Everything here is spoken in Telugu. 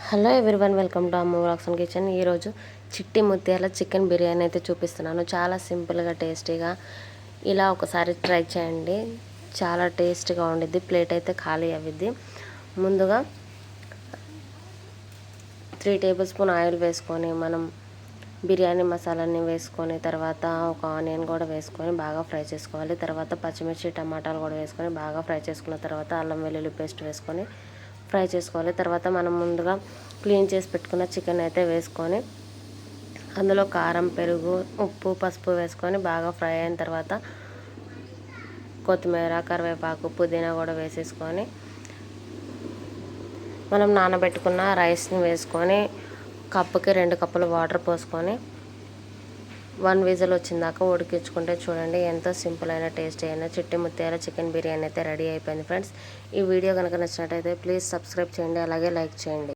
హలో ఎవ్రీవన్, వెల్కమ్ టు అమ్మ వ్లాగ్స్ అండ్ కిచెన్. ఈరోజు చిట్టి ముత్యాల చికెన్ బిర్యానీ అయితే చూపిస్తున్నాను. చాలా సింపుల్గా టేస్టీగా ఇలా ఒకసారి ట్రై చేయండి. చాలా టేస్టీగా ఉండిద్ది. ప్లేట్ అయితే ఖాళీ అవ్విద్ది. ముందుగా 3 టేబుల్ స్పూన్ ఆయిల్ వేసుకొని మనం బిర్యానీ మసాలాని వేసుకొని తర్వాత ఒక ఆనియన్ కూడా వేసుకొని బాగా ఫ్రై చేసుకోవాలి. తర్వాత పచ్చిమిర్చి టమాటాలు కూడా వేసుకొని బాగా ఫ్రై చేసుకున్న తర్వాత అల్లం వెల్లుల్లి పేస్ట్ వేసుకొని ఫ్రై చేసుకోవాలి. తర్వాత మనం ముందుగా క్లీన్ చేసి పెట్టుకున్న చికెన్ అయితే వేసుకొని అందులో కారం, పెరుగు, ఉప్పు, పసుపు వేసుకొని బాగా ఫ్రై అయిన తర్వాత కొత్తిమీర, కరివేపాకు, పుదీనా కూడా వేసేసుకొని మనం నానబెట్టుకున్న రైస్ని వేసుకొని కప్పుకి 2 కప్పులు వాటర్ పోసుకొని 1 విజిల్ వచ్చిందాకా ఉడికించుకుంటే చూడండి ఎంతో సింపుల్ అయిన టేస్టీ అయిన చిట్టి ముత్యాల చికెన్ బిర్యానీ అయితే రెడీ అయిపోయింది ఫ్రెండ్స్. ఈ వీడియో కనుక నచ్చినట్టయితే ప్లీజ్ సబ్స్క్రైబ్ చేయండి, అలాగే లైక్ చేయండి.